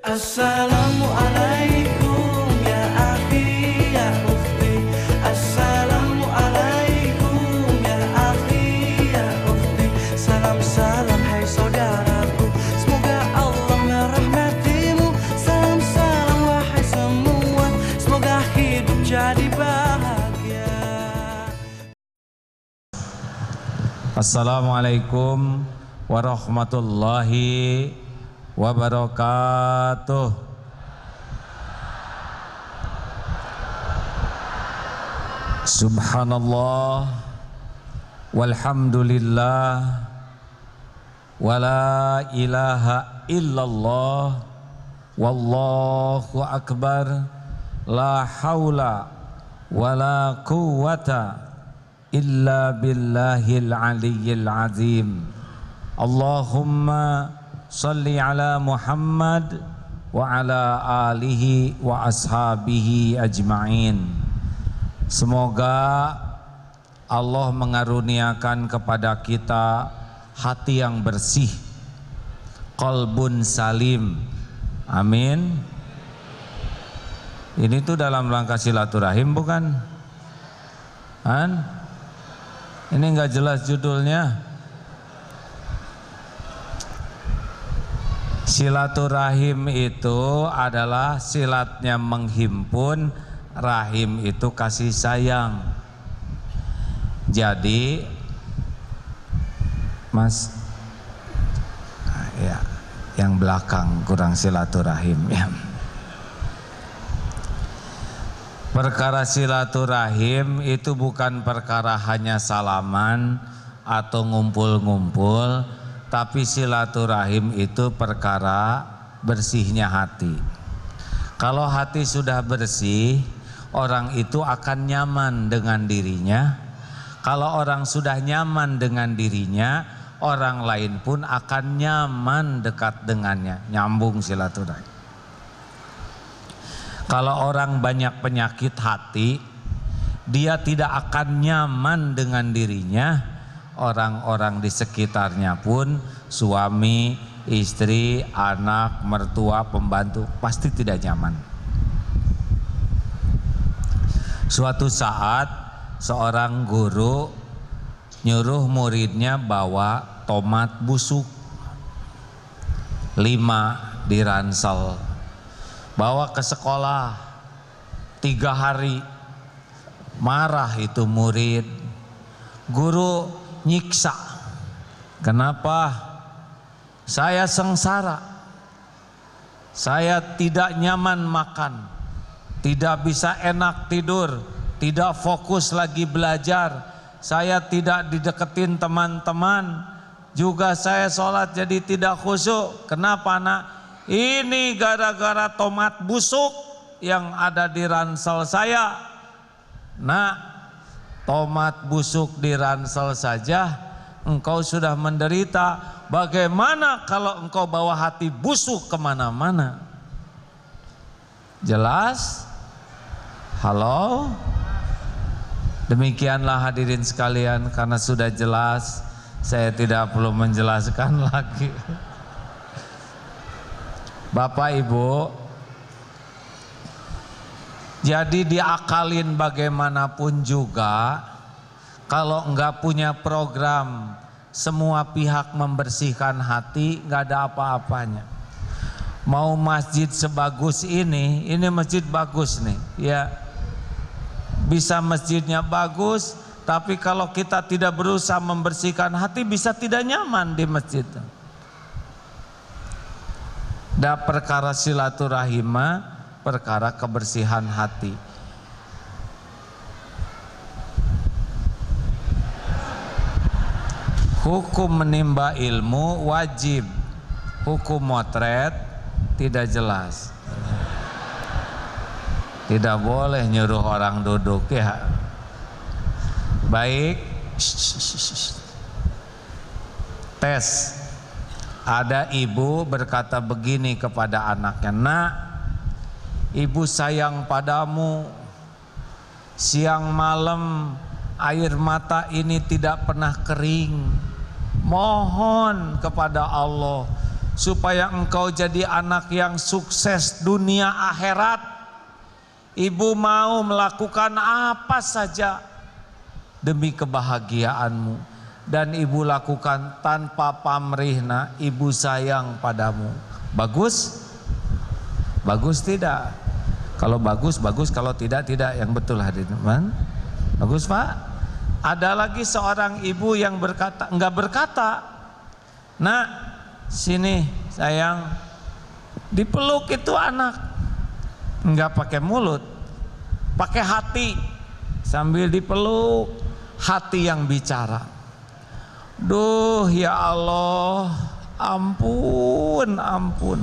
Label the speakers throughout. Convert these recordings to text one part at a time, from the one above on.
Speaker 1: Assalamualaikum ya akhi ya ukhti. Assalamualaikum ya akhi ya ukhti. Salam salam hai saudaraku, semoga Allah merahmatimu. Salam salam wahai semua, semoga hidup jadi bahagia.
Speaker 2: Assalamualaikum warahmatullahi wabarakatuh. Subhanallah walhamdulillah wala ilaha illallah wallahu akbar, la haula wala quwwata illa billahil aliyyil azim. Allahumma salli ala Muhammad wa ala alihi wa ashabihi ajma'in. Semoga Allah mengaruniakan kepada kita hati yang bersih, qalbun salim. Amin. Ini tuh dalam rangka silaturahim bukan? Ini enggak jelas judulnya. Silaturahim itu adalah silatnya menghimpun, rahim itu kasih sayang. Jadi Mas ya, yang belakang kurang silaturahim ya. Perkara silaturahim itu bukan perkara hanya salaman atau ngumpul-ngumpul, tapi silaturahim itu perkara bersihnya hati. Kalau hati sudah bersih, orang itu akan nyaman dengan dirinya. Kalau orang sudah nyaman dengan dirinya, orang lain pun akan nyaman dekat dengannya. Nyambung silaturahim. Kalau orang banyak penyakit hati, dia tidak akan nyaman dengan dirinya. Orang-orang di sekitarnya pun, suami, istri, anak, mertua, pembantu, pasti tidak nyaman. Suatu saat seorang guru nyuruh muridnya bawa tomat busuk 5 di ransel, bawa ke sekolah 3 hari. Marah itu murid. Guru nyiksa. Kenapa? Saya sengsara. Saya tidak nyaman makan, tidak bisa enak tidur, tidak fokus lagi belajar. Saya tidak dideketin teman-teman, juga saya sholat jadi tidak khusyuk. Kenapa nak? Ini gara-gara tomat busuk yang ada di ransel saya. Nah, tomat busuk di ransel saja engkau sudah menderita, bagaimana kalau engkau bawa hati busuk kemana-mana? Jelas? Halo? Demikianlah hadirin sekalian, karena sudah jelas saya tidak perlu menjelaskan lagi. Bapak Ibu, jadi diakalin bagaimanapun juga, kalau enggak punya program semua pihak membersihkan hati, enggak ada apa-apanya. Mau masjid sebagus ini masjid bagus nih, ya. Bisa masjidnya bagus, tapi kalau kita tidak berusaha membersihkan hati, bisa tidak nyaman di masjid. Da perkara silaturahim, perkara kebersihan hati. Hukum menimba ilmu wajib, hukum motret tidak jelas. Tidak boleh nyuruh orang duduk ya. Baik. Tes. Ada ibu berkata begini kepada anaknya, "Nak, ibu sayang padamu. Siang malam air mata ini tidak pernah kering. Mohon kepada Allah supaya engkau jadi anak yang sukses dunia akhirat. Ibu mau melakukan apa saja demi kebahagiaanmu, dan ibu lakukan tanpa pamrihna. Ibu sayang padamu. Bagus? Bagus tidak? Kalau bagus, bagus. Kalau tidak, tidak. Yang betul hadirin. Bagus Pak? Ada lagi seorang ibu yang berkata, enggak berkata, "Nak, sini sayang." Dipeluk itu anak. Enggak pakai mulut, pakai hati. Sambil dipeluk, hati yang bicara. Duh ya Allah, ampun, ampun.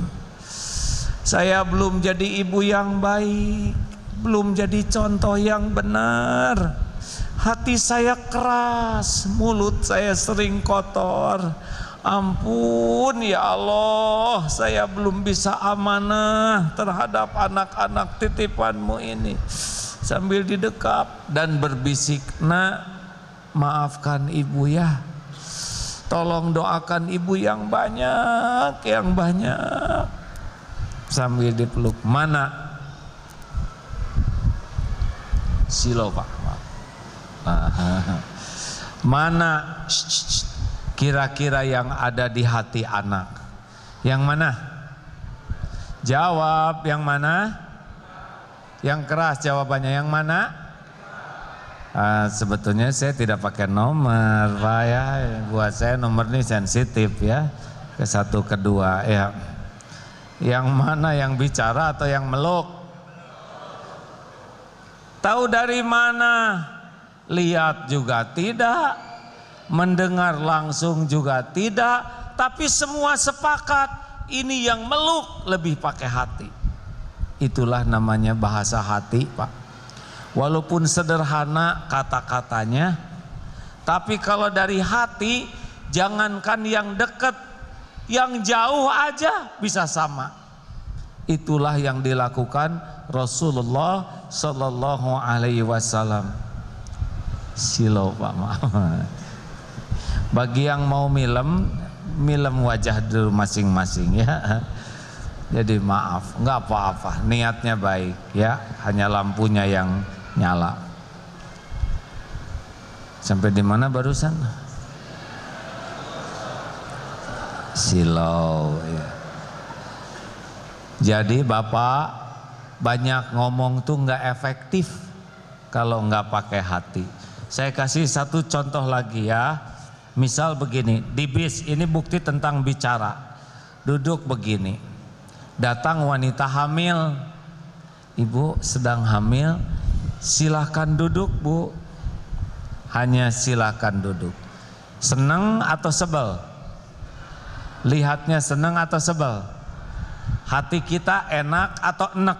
Speaker 2: Saya belum jadi ibu yang baik, belum jadi contoh yang benar. Hati saya keras, mulut saya sering kotor. Ampun ya Allah, saya belum bisa amanah terhadap anak-anak titipanmu ini. Sambil didekap dan berbisik, "Nak, maafkan ibu ya. Tolong doakan ibu yang banyak, yang banyak." Sambil dipeluk, "Mana?" Silo Pak. Mana kira-kira yang ada di hati anak? Yang mana? Jawab, yang mana? Yang keras jawabannya, yang mana? Sebetulnya saya tidak pakai nomor Pak ya. Buat saya nomor ini sensitif ya. Ke satu, kedua ya. Yang mana, yang bicara atau yang meluk? Tahu dari mana? Lihat juga tidak, mendengar langsung juga tidak, tapi semua sepakat ini yang meluk lebih pakai hati. Itulah namanya bahasa hati Pak. Walaupun sederhana kata-katanya, tapi kalau dari hati, jangankan yang dekat, yang jauh aja bisa sama. Itulah yang dilakukan Rasulullah Sallallahu Alaihi Wasallam. Silo Pak, maaf. Bagi yang mau milem wajah dulu masing-masing ya. Jadi maaf, nggak apa-apa, niatnya baik ya, hanya lampunya yang nyala. Sampai di mana barusan? Silau ya. Jadi Bapak, banyak ngomong tuh nggak efektif kalau nggak pakai hati. Saya kasih satu contoh lagi ya. Misal begini, di bis, ini bukti tentang bicara. Duduk begini, datang wanita hamil. Ibu sedang hamil, silahkan duduk Bu. Hanya silahkan duduk. Senang atau sebel? Lihatnya senang atau sebel? Hati kita enak atau enek?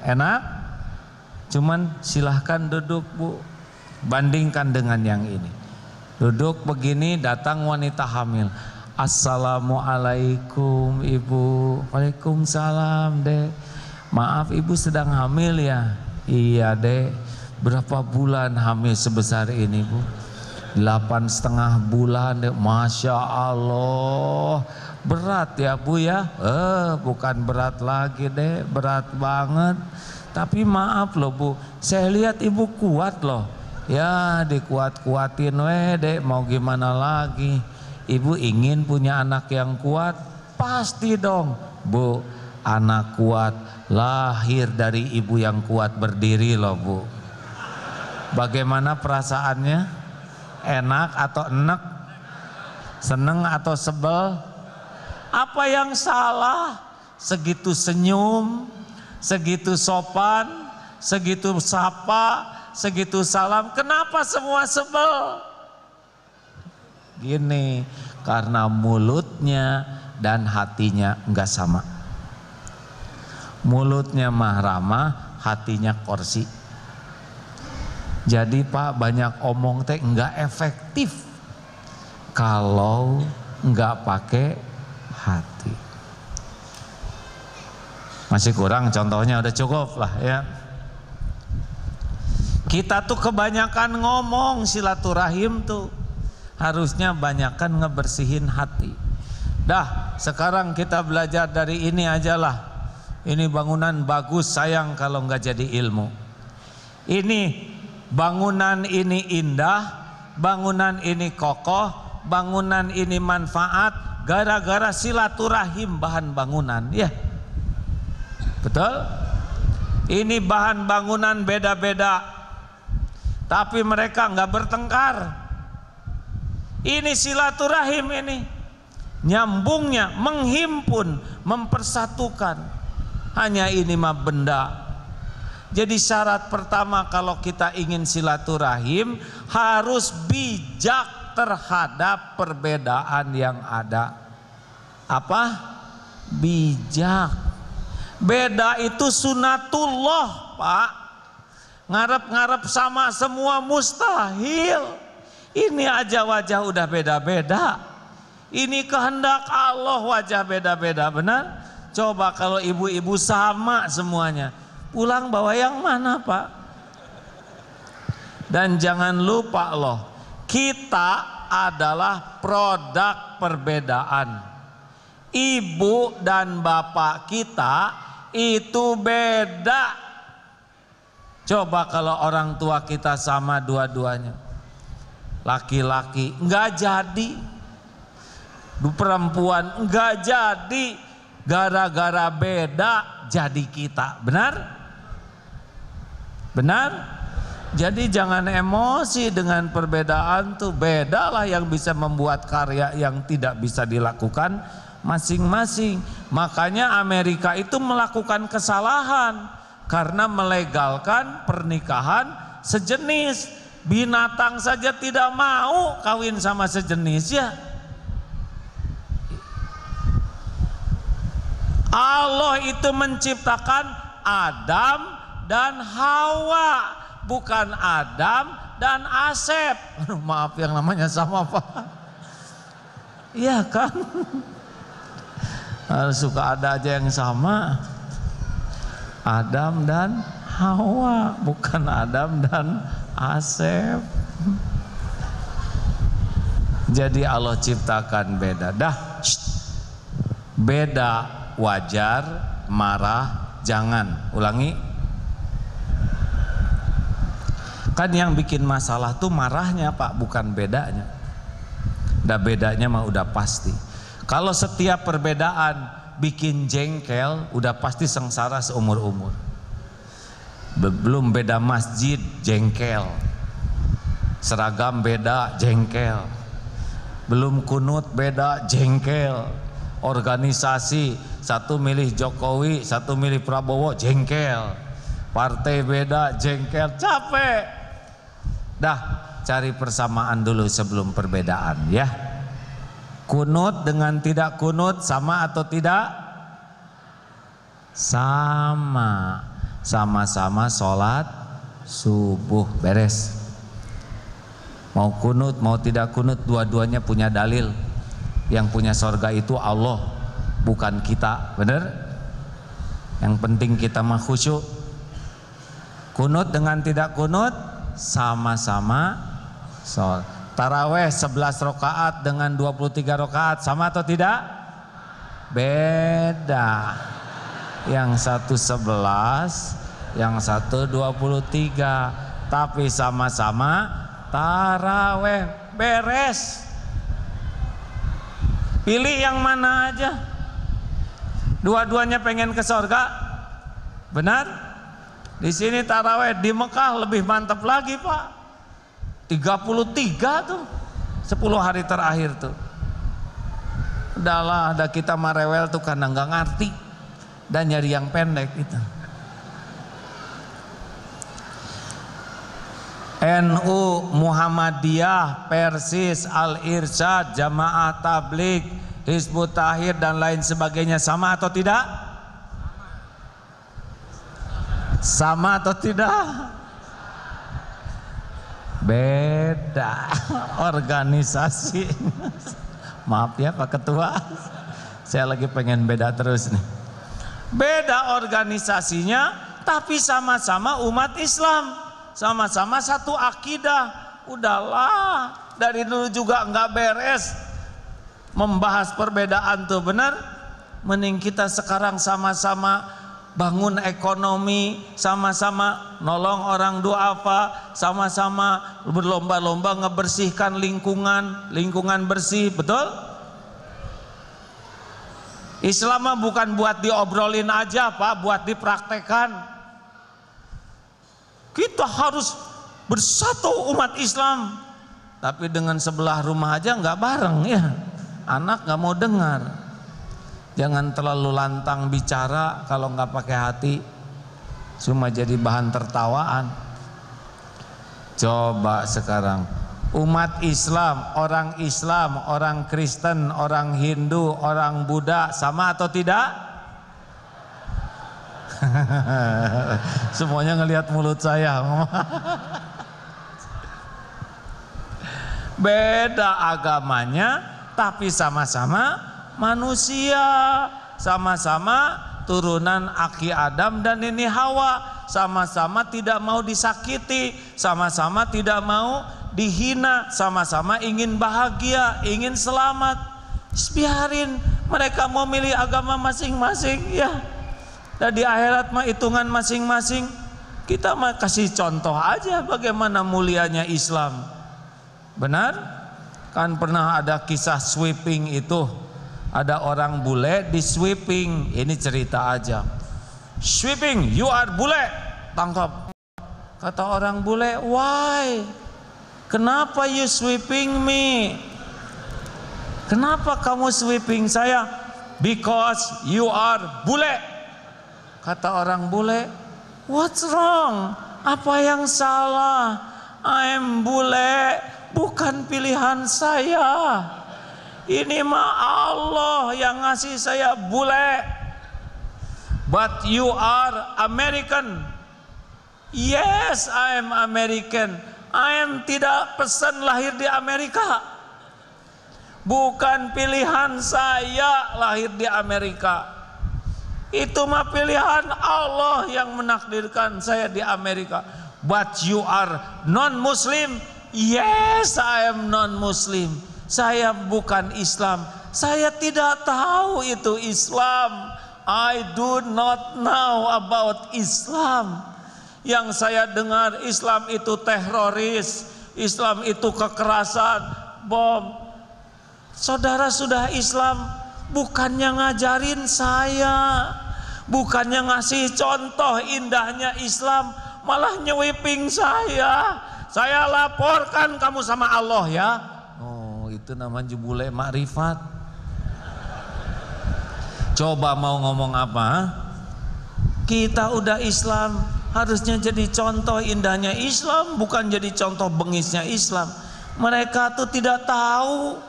Speaker 2: Enak? Cuman silahkan duduk Bu. Bandingkan dengan yang ini. Duduk begini, datang wanita hamil. Assalamualaikum Ibu. Waalaikumsalam Dek. Maaf Ibu sedang hamil ya? Iya Dek. Berapa bulan hamil sebesar ini Bu? 8,5 bulan Dek. Masya Allah. Berat ya Bu ya? Bukan berat lagi Dek, berat banget. Tapi maaf loh Bu, saya lihat Ibu kuat loh. Ya dikuat-kuatin Dek, mau gimana lagi. Ibu ingin punya anak yang kuat? Pasti dong Bu, anak kuat lahir dari ibu yang kuat berdiri loh Bu. Bagaimana perasaannya? Enak atau enek? Seneng atau sebel? Apa yang salah? Segitu senyum, segitu sopan, segitu sapa, segitu salam, kenapa semua sebel? Gini, karena mulutnya dan hatinya enggak sama. Mulutnya mah ramah, hatinya korsi. Jadi Pak, banyak omong teh enggak efektif kalau enggak pakai hati. Masih kurang contohnya, udah cukup lah ya. Kita tuh kebanyakan ngomong, silaturahim tuh harusnya banyakan ngebersihin hati. Dah sekarang kita belajar dari ini ajalah. Ini bangunan bagus, sayang kalau nggak jadi ilmu. Ini bangunan ini indah, bangunan ini kokoh, bangunan ini manfaat gara-gara silaturahim bahan bangunan, ya. Betul? Ini bahan bangunan beda-beda, tapi mereka nggak bertengkar. Ini silaturahim, ini nyambungnya, menghimpun, mempersatukan. Hanya ini mah benda. Jadi syarat pertama kalau kita ingin silaturahim harus bijak terhadap perbedaan yang ada. Apa? Bijak. Beda itu sunatullah, Pak. Ngarep-ngarep sama semua mustahil. Ini aja wajah udah beda-beda. Ini kehendak Allah, wajah beda-beda, benar? Coba kalau ibu-ibu sama semuanya, pulang bawa yang mana, Pak? Dan jangan lupa loh, kita adalah produk perbedaan. Ibu dan bapak kita itu beda. Coba kalau orang tua kita sama dua-duanya, laki-laki nggak jadi, perempuan nggak jadi, gara-gara beda jadi kita. Benar? Benar? Jadi jangan emosi dengan perbedaan tuh. Bedalah yang bisa membuat karya yang tidak bisa dilakukan masing-masing. Makanya Amerika itu melakukan kesalahan karena melegalkan pernikahan sejenis. Binatang saja tidak mau kawin sama sejenis, ya. Allah itu menciptakan Adam dan Hawa, bukan Adam dan Asep. Maaf, yang namanya sama, Pak. Iya kan? Suka ada aja yang sama. Adam dan Hawa, bukan Adam dan Asep. Jadi Allah ciptakan beda. Dah, beda wajar, marah jangan. Ulangi. Kan yang bikin masalah tuh marahnya, Pak, bukan bedanya. Udah bedanya mah udah pasti. Kalau setiap perbedaan bikin jengkel, udah pasti sengsara seumur-umur. Belum beda masjid, jengkel. Seragam beda, jengkel. Belum kunut beda, jengkel. Organisasi, satu milih Jokowi, satu milih Prabowo, jengkel. Partai beda, jengkel, capek. Dah, cari persamaan dulu sebelum perbedaan, ya. Kunut dengan tidak kunut sama atau tidak? Sama. Sama-sama sholat subuh, beres. Mau kunut mau tidak kunut, dua-duanya punya dalil. Yang punya sorga itu Allah, bukan kita, bener? Yang penting kita mah khusyuk. Kunut dengan tidak kunut sama-sama sholat. Taraweh 11 rakaat dengan 23 rakaat sama atau tidak? Beda. Yang satu 11, yang satu 23, tapi sama-sama taraweh, beres. Pilih yang mana aja. Dua-duanya pengen ke surga, benar? Di sini taraweh, di Mekah lebih mantap lagi, Pak. 33 tuh, 10 hari terakhir tuh. Udahlah, ada kita marewel tuh karena nggak ngerti dan nyari yang pendek itu. NU, Muhammadiyah, Persis, Al-Irsyad, Jamaah Tabligh, Hizbut Tahrir dan lain sebagainya sama atau tidak? Sama atau tidak? Beda organisasi. Maaf ya Pak Ketua, saya lagi pengen beda terus nih. Beda organisasinya, tapi sama-sama umat Islam, sama-sama satu akidah. Udahlah, dari dulu juga nggak beres. membahas perbedaan tuh benar. Mending kita sekarang sama-sama bangun ekonomi, sama-sama nolong orang duafa, sama-sama berlomba-lomba ngebersihkan lingkungan bersih, betul? Islam mah bukan buat diobrolin aja Pak, buat dipraktekan. Kita harus bersatu umat Islam, tapi dengan sebelah rumah aja nggak bareng ya, anak nggak mau dengar. Jangan terlalu lantang bicara kalau nggak pakai hati, cuma jadi bahan tertawaan. Coba sekarang umat Islam, orang Kristen, orang Hindu, orang Buddha sama atau tidak? Semuanya ngelihat mulut saya. Beda agamanya, tapi sama-sama manusia, sama-sama turunan Aki Adam dan Nini Hawa, sama-sama tidak mau disakiti, sama-sama tidak mau dihina, sama-sama ingin bahagia, ingin selamat. Biarin mereka mau milih agama masing-masing ya. Dan di akhirat mah hitungan masing-masing. Kita mah kasih contoh aja bagaimana mulianya Islam. Benar? Kan pernah ada kisah sweeping itu. Ada orang bule di sweeping. Ini cerita aja. Sweeping, you are bule. Tangkap. Kata orang bule, why? Kenapa you sweeping me? Kenapa kamu sweeping saya? Because you are bule. Kata orang bule, what's wrong? Apa yang salah? I'm bule, bukan pilihan saya. Ini mah Allah yang ngasih saya bule. But you are American. Yes, I am American. I am tidak pesan lahir di Amerika. Bukan pilihan saya lahir di Amerika. Itu mah pilihan Allah yang menakdirkan saya di Amerika. But you are non-Muslim. Yes, I am non-Muslim. Saya bukan Islam. Saya tidak tahu itu Islam. I do not know about Islam. Yang saya dengar Islam itu teroris, Islam itu kekerasan, bom. Saudara sudah Islam, bukannya ngajarin saya, bukannya ngasih contoh indahnya Islam, malah nyewiping saya. Saya laporkan kamu sama Allah ya. Itu namanya jebule makrifat. Coba mau ngomong apa? Kita udah Islam, harusnya jadi contoh indahnya Islam, bukan jadi contoh bengisnya Islam. Mereka tuh tidak tahu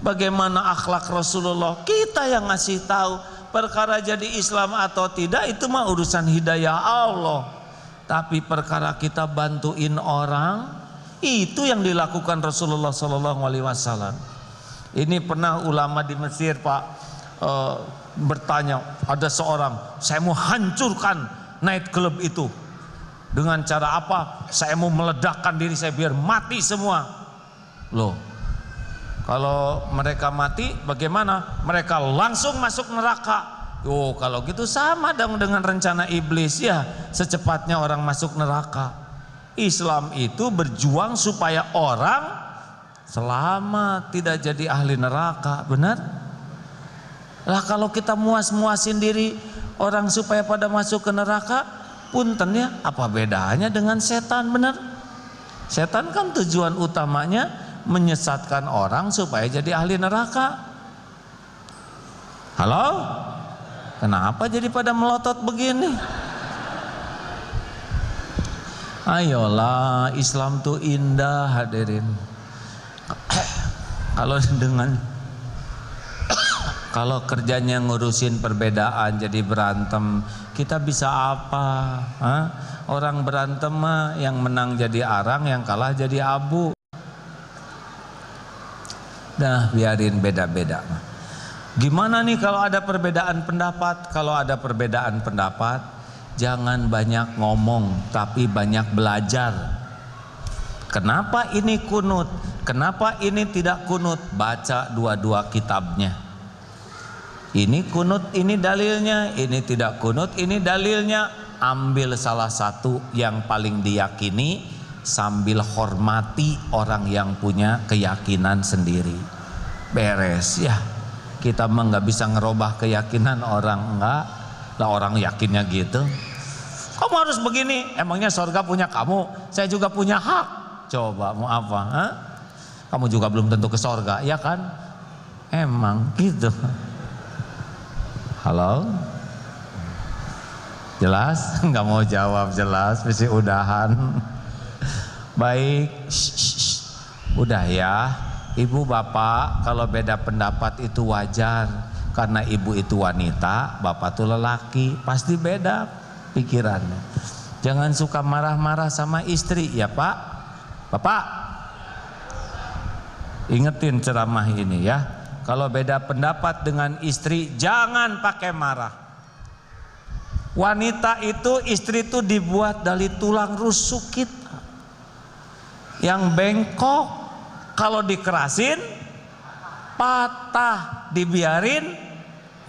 Speaker 2: bagaimana akhlak Rasulullah. Kita yang ngasih tahu. Perkara jadi Islam atau tidak itu mah urusan hidayah Allah. Tapi perkara kita bantuin orang, itu yang dilakukan Rasulullah SAW. Ini pernah ulama di Mesir Pak bertanya, ada seorang, saya mau hancurkan night club itu. Dengan cara apa? Saya mau meledakkan diri saya biar mati semua. Loh, kalau mereka mati bagaimana? Mereka langsung masuk neraka. Oh, kalau gitu sama dong dengan rencana iblis ya, secepatnya orang masuk neraka. Islam itu berjuang supaya orang selamat, tidak jadi ahli neraka, benar? Lah kalau kita muas-muasin diri orang supaya pada masuk ke neraka, punten ya, apa bedanya dengan setan, benar? Setan kan tujuan utamanya menyesatkan orang supaya jadi ahli neraka. Halo? Kenapa jadi pada melotot begini? Ayolah, Islam tuh indah hadirin. Kalau kerjanya ngurusin perbedaan jadi berantem, kita bisa apa? Hah? Orang berantem mah yang menang jadi arang, yang kalah jadi abu. Nah, biarin beda-beda. Gimana nih kalau ada perbedaan pendapat? Kalau ada perbedaan pendapat, jangan banyak ngomong, tapi banyak belajar. Kenapa ini kunut? Kenapa ini tidak kunut? Baca dua-dua kitabnya. Ini kunut, ini dalilnya. Ini tidak kunut, ini dalilnya. Ambil salah satu yang paling diyakini sambil hormati orang yang punya keyakinan sendiri. Beres ya. Kita mah nggak bisa ngerubah keyakinan orang, enggak. Lah orang yakinnya gitu. Kamu harus begini. Emangnya surga punya kamu? Saya juga punya hak. Coba mau apa? Ha? Kamu juga belum tentu ke surga, ya kan? Emang gitu. Halo? Jelas? Nggak mau jawab jelas, mesti udahan. Baik, udah ya. Ibu bapak kalau beda pendapat itu wajar. Karena ibu itu wanita, bapak tuh lelaki, pasti beda pikirannya. Jangan suka marah-marah sama istri ya pak. Bapak ingetin ceramah ini ya. Kalau beda pendapat dengan istri jangan pakai marah. Wanita itu, istri itu dibuat dari tulang rusuk kita yang bengkok. Kalau dikerasin patah, dibiarin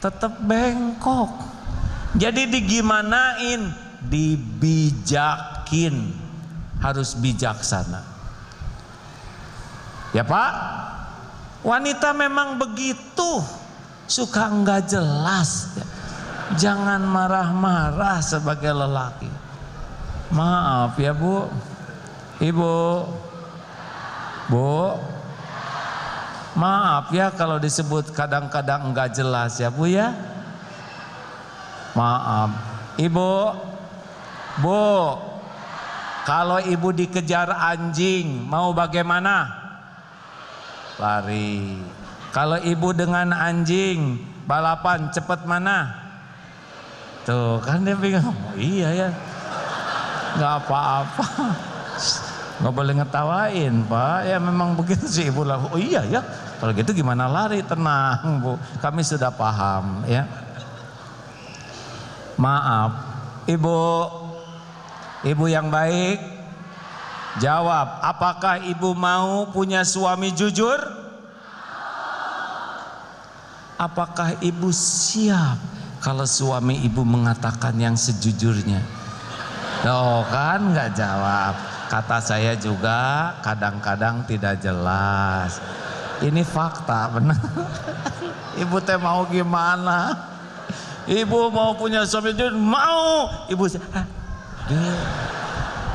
Speaker 2: tetap bengkok. Jadi digimanain? Dibijakin. Harus bijaksana. Ya pak, wanita memang begitu, suka enggak jelas. Jangan marah-marah sebagai lelaki. Maaf ya bu, ibu, bu, maaf ya kalau disebut kadang-kadang enggak jelas ya bu ya. Maaf, ibu, bu, kalau ibu dikejar anjing mau bagaimana? Lari. Kalau ibu dengan anjing balapan cepet mana? Tuh kan dia bingung. Oh, iya ya, nggak apa-apa, nggak boleh ngetawain pak. Ya memang begitu sih ibu lah. Oh iya ya, kalau gitu gimana lari? Tenang bu, kami sudah paham ya. Maaf, ibu yang baik. Jawab, apakah ibu mau punya suami jujur? Apakah ibu siap kalau suami ibu mengatakan yang sejujurnya? Oh kan nggak jawab. Kata saya juga kadang-kadang tidak jelas. Ini fakta benar. Ibu teh mau gimana? Ibu mau punya suami jujur? Mau. Ibu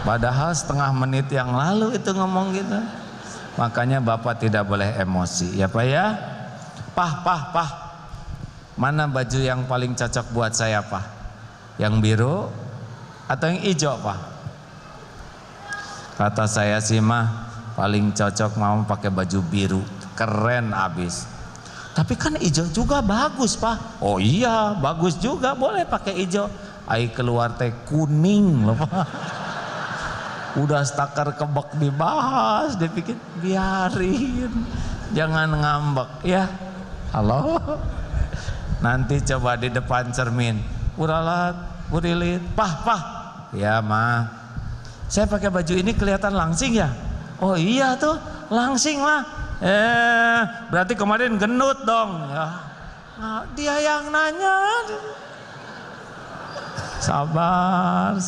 Speaker 2: padahal setengah menit yang lalu itu ngomong gitu. Makanya bapak tidak boleh emosi ya pak ya. Pah, mana baju yang paling cocok buat saya pak? Yang biru atau yang hijau pak? Kata saya sih mah paling cocok mau pakai baju biru, keren abis. Tapi kan hijau juga bagus pak. Oh iya bagus juga, boleh pakai hijau. Ai keluar teh kuning loh pak. Udah stakar kebek dibahas, dia pikir biarin, jangan ngambek ya. Halo, nanti coba di depan cermin, uralat, urilit, pah, ya mah, saya pakai baju ini kelihatan langsing ya? Oh iya tuh, langsing lah. Berarti kemarin gendut dong. Ya. Nah, dia yang nanya. Sabar.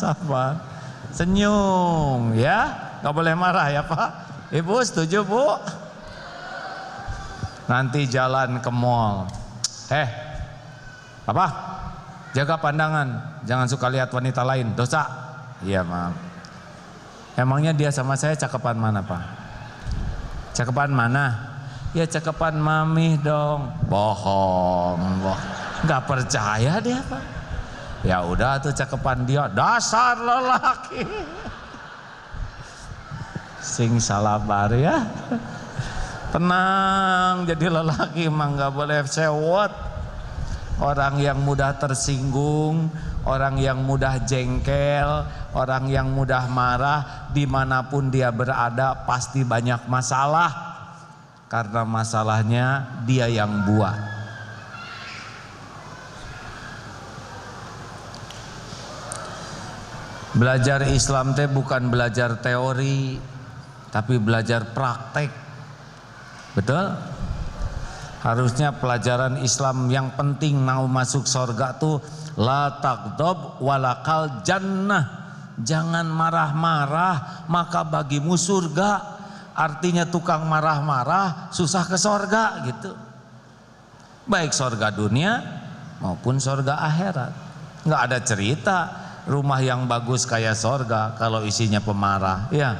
Speaker 2: Senyum ya, nggak boleh marah ya pak. Ibu setuju bu? Nanti jalan ke mall, apa? Jaga pandangan, jangan suka lihat wanita lain, dosa. Iya maaf. Emangnya dia sama saya cakepan mana pak? Cakepan mana? Ya cakepan mami dong. Bohong. Nggak percaya dia pak. Ya udah tuh cakepan dia, dasar lelaki. Sing salabar ya. Tenang, jadi lelaki emang nggak boleh sewot. Orang yang mudah tersinggung, orang yang mudah jengkel, orang yang mudah marah, dimanapun dia berada pasti banyak masalah. Karena masalahnya dia yang buat. Belajar Islam teh bukan belajar teori, tapi belajar praktek. Betul? Harusnya pelajaran Islam yang penting mau masuk surga tuh la taghdab walakal jannah. Jangan marah-marah maka bagimu surga. Artinya tukang marah-marah susah ke surga gitu. Baik surga dunia maupun surga akhirat. Nggak ada cerita rumah yang bagus kayak surga kalau isinya pemarah, ya.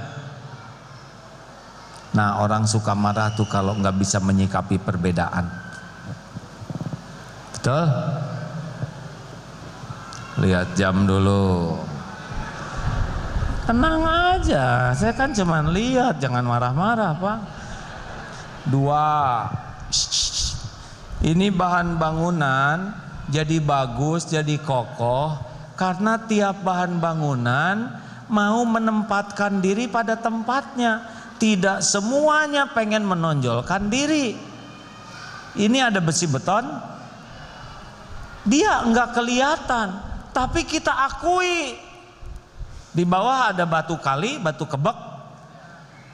Speaker 2: Nah, orang suka marah tuh kalau nggak bisa menyikapi perbedaan. Betul? Lihat jam dulu. Tenang aja, saya kan cuman lihat, jangan marah-marah, Pak. 2. Ini bahan bangunan jadi bagus, jadi kokoh karena tiap bahan bangunan mau menempatkan diri pada tempatnya. Tidak semuanya pengen menonjolkan diri. Ini ada besi beton, dia enggak kelihatan, tapi kita akui. Di bawah ada batu kali, batu kebek,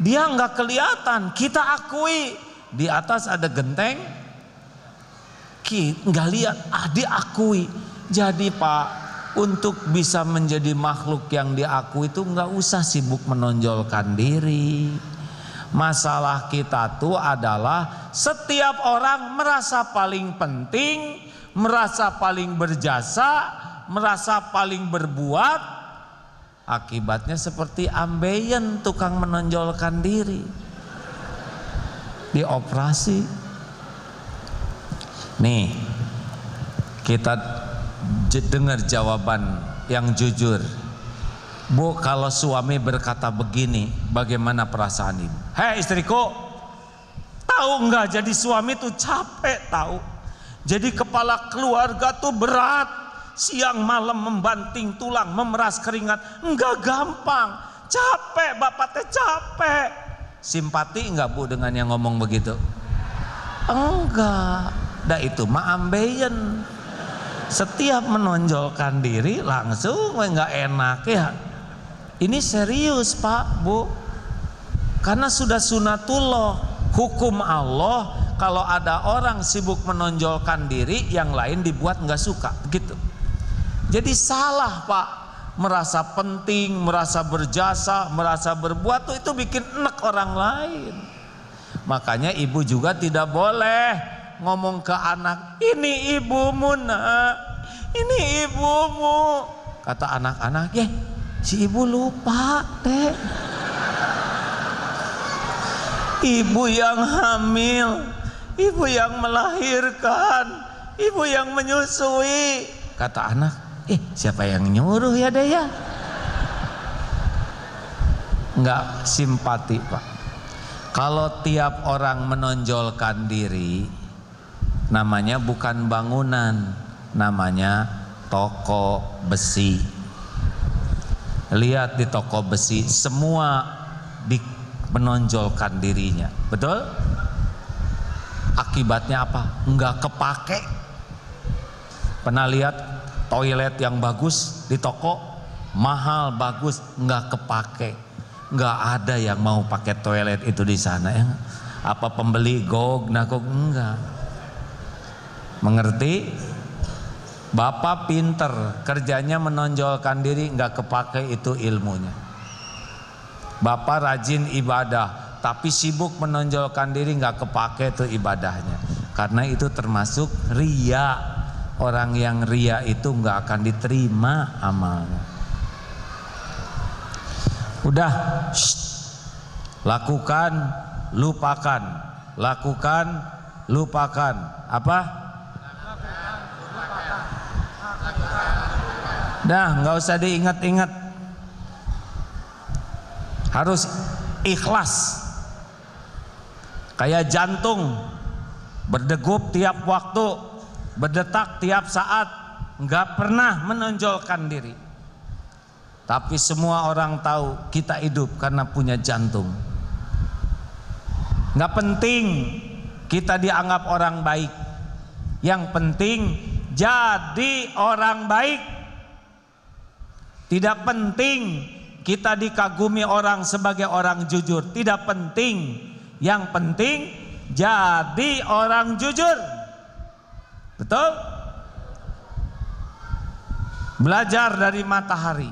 Speaker 2: dia enggak kelihatan, kita akui. Di atas ada genteng, kita enggak lihat, diakui. Jadi Pak, untuk bisa menjadi makhluk yang diakui itu enggak usah sibuk menonjolkan diri. Masalah kita tuh adalah setiap orang merasa paling penting, merasa paling berjasa, merasa paling berbuat. Akibatnya seperti ambeien tukang menonjolkan diri. Dioperasi. Nih, kita dengar jawaban yang jujur. Bu, kalau suami berkata begini, bagaimana perasaan ibu? Hei istriku, tahu nggak jadi suami tuh capek tahu. Jadi kepala keluarga tuh berat. Siang malam membanting tulang, memeras keringat, nggak gampang. Capek, bapak teh capek. Simpati nggak Bu dengan yang ngomong begitu? Enggak. Dah itu mah ambeien. Setiap menonjolkan diri langsung nggak enak ya. Ini serius Pak, Bu. Karena sudah sunatullah, hukum Allah. Kalau ada orang sibuk menonjolkan diri, yang lain dibuat nggak suka, gitu. Jadi salah Pak, merasa penting, merasa berjasa, merasa berbuat tuh itu bikin enek orang lain. Makanya ibu juga tidak boleh ngomong ke anak, ini ibumu nak, ini ibumu. Kata anak-anak, ya si ibu lupa deh. Ibu yang hamil, ibu yang melahirkan, ibu yang menyusui. Kata anak, siapa yang nyuruh ya deh ya? Enggak simpati Pak. Kalau tiap orang menonjolkan diri, namanya bukan bangunan, namanya toko besi. Lihat di toko besi, semua menonjolkan dirinya, betul? Akibatnya apa? Enggak kepake. Pernah lihat toilet yang bagus di toko, mahal bagus, enggak kepake. Enggak ada yang mau pakai toilet itu di sana ya. Apa pembeli gog nakok? Enggak. Mengerti? Bapak pinter, kerjanya menonjolkan diri, enggak kepake itu ilmunya. Bapak rajin ibadah, tapi sibuk menonjolkan diri, nggak kepake tuh ibadahnya. Karena itu termasuk ria. Orang yang ria itu nggak akan diterima amalnya. Udah, lakukan, lupakan, lakukan, lupakan. Apa? Dah, nggak usah diingat-ingat. Harus ikhlas. Kayak jantung berdegup tiap waktu, berdetak tiap saat, nggak pernah menonjolkan diri. Tapi semua orang tahu kita hidup karena punya jantung. Nggak penting kita dianggap orang baik. Yang penting jadi orang baik. Tidak penting kita dikagumi orang sebagai orang jujur, tidak penting. Yang penting jadi orang jujur. Betul? Belajar dari matahari,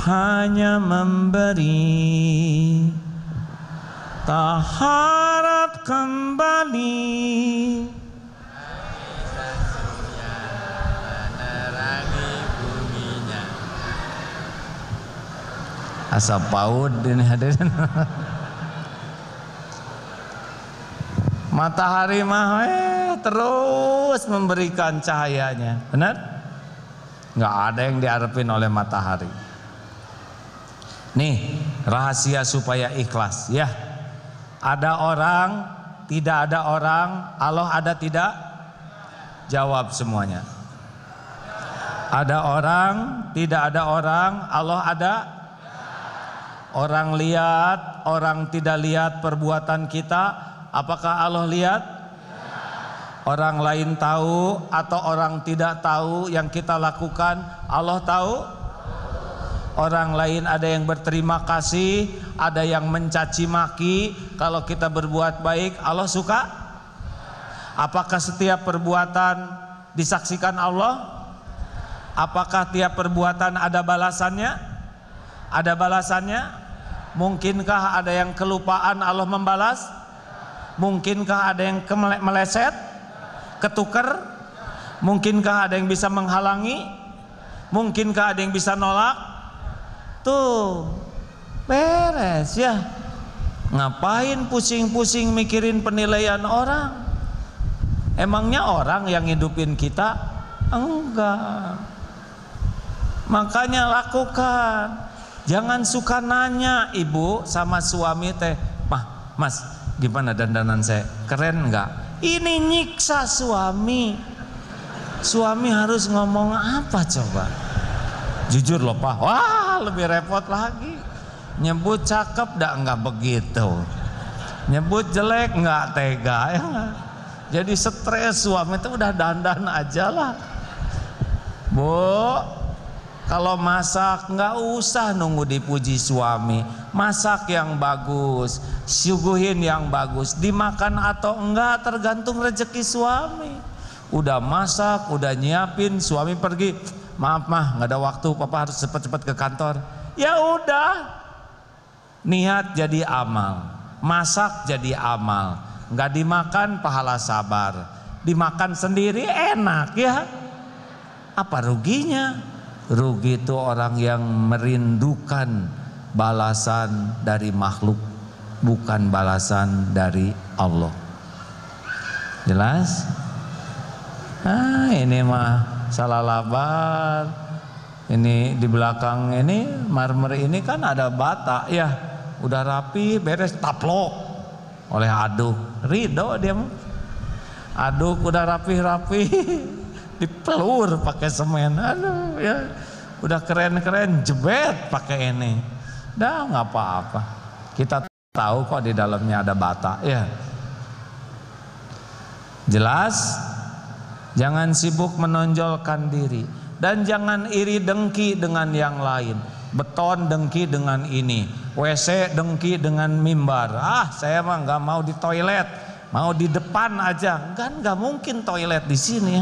Speaker 2: hanya memberi, tak harap kembali. Menerangi buminya. Asa paud ini hadirin. Matahari mah terus memberikan cahayanya, benar? Nggak ada yang diharapin oleh matahari. Nih rahasia supaya ikhlas ya. Ada orang, tidak ada orang, Allah ada tidak? Jawab semuanya. Ada orang, tidak ada orang, Allah ada? Orang lihat, orang tidak lihat perbuatan kita, apakah Allah lihat? Orang lain tahu atau orang tidak tahu yang kita lakukan, Allah tahu? Orang lain ada yang berterima kasih, ada yang mencaci maki. Kalau kita berbuat baik, Allah suka? Apakah setiap perbuatan disaksikan Allah? Apakah tiap perbuatan ada balasannya? Ada balasannya? Mungkinkah ada yang kelupaan Allah membalas? Mungkinkah ada yang meleset? Ketuker? Mungkinkah ada yang bisa menghalangi? Mungkinkah ada yang bisa nolak? Tuh beres ya. Ngapain pusing-pusing mikirin penilaian orang? Emangnya orang yang hidupin kita? Enggak. Makanya lakukan. Jangan suka nanya ibu sama suami teh, mas gimana dandanan saya, keren enggak? Ini nyiksa suami. Suami harus ngomong apa coba? Jujur loh pak, wah lebih repot lagi. Nyebut cakep dah enggak begitu, nyebut jelek enggak tega ya. Jadi stres suami itu udah dandan aja lah. Bu, kalau masak nggak usah nunggu dipuji suami. Masak yang bagus, suguhin yang bagus. Dimakan atau enggak tergantung rezeki suami. Udah masak, udah nyiapin, suami pergi. Maaf mah, nggak ada waktu, papa harus cepat-cepat ke kantor. Ya udah, niat jadi amal, masak jadi amal. Nggak dimakan pahala sabar, dimakan sendiri enak ya. Apa ruginya? Rugi itu orang yang merindukan balasan dari makhluk, bukan balasan dari Allah. Jelas? Ini mah salah labar. Ini di belakang ini marmer ini kan ada bata ya. Udah rapi, beres taplok oleh aduk. Ridho dia mah. Aduk udah rapi-rapi. Dipelur pakai semen, aduh ya, udah keren-keren jebet pakai ini, dah nggak apa-apa. Kita tahu kok di dalamnya ada bata, ya. Jelas, jangan sibuk menonjolkan diri dan jangan iri dengki dengan yang lain. Beton dengki dengan ini, WC dengki dengan mimbar. Saya mah nggak mau di toilet, mau di depan aja, kan nggak mungkin toilet di sini.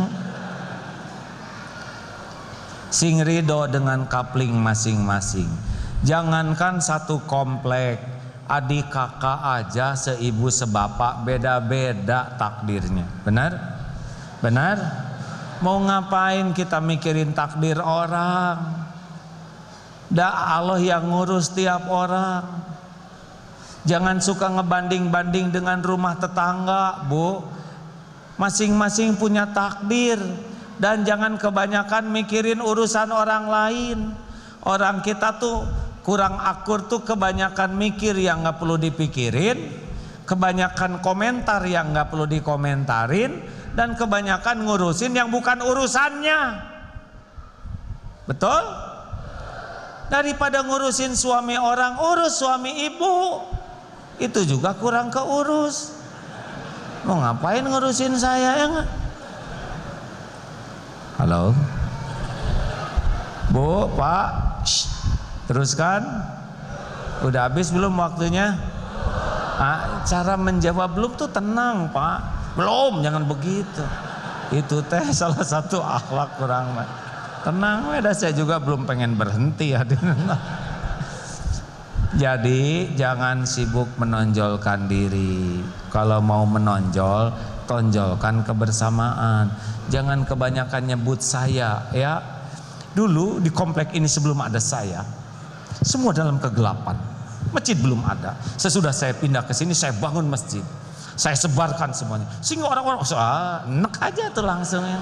Speaker 2: Sing ridho dengan kapling masing-masing. Jangankan satu komplek, adik kakak aja seibu sebapak beda-beda takdirnya. Benar? Benar? Mau ngapain kita mikirin takdir orang? Dah Allah yang ngurus tiap orang. Jangan suka ngebanding-banding dengan rumah tetangga, Bu. Masing-masing punya takdir. Dan jangan kebanyakan mikirin urusan orang lain. Orang kita tuh kurang akur tuh kebanyakan mikir yang gak perlu dipikirin, kebanyakan komentar yang gak perlu dikomentarin, dan kebanyakan ngurusin yang bukan urusannya. Betul? Daripada ngurusin suami orang, urus suami ibu. Itu juga kurang keurus. Mau ngapain ngurusin saya ya gak? Halo Bu, Pak, teruskan. Udah habis belum waktunya? Cara menjawab belum tuh tenang Pak, belum, jangan begitu. Itu teh salah satu akhlak kurang. Tenang, saya juga belum pengen berhenti hadirin. Jadi jangan sibuk menonjolkan diri. Kalau mau menonjol, tonjolkan kebersamaan. Jangan kebanyakan nyebut saya ya. Dulu di komplek ini sebelum ada saya, semua dalam kegelapan. Masjid belum ada. Sesudah saya pindah ke sini, saya bangun masjid. Saya sebarkan semuanya. Sehingga orang-orang enak aja tuh langsung ya.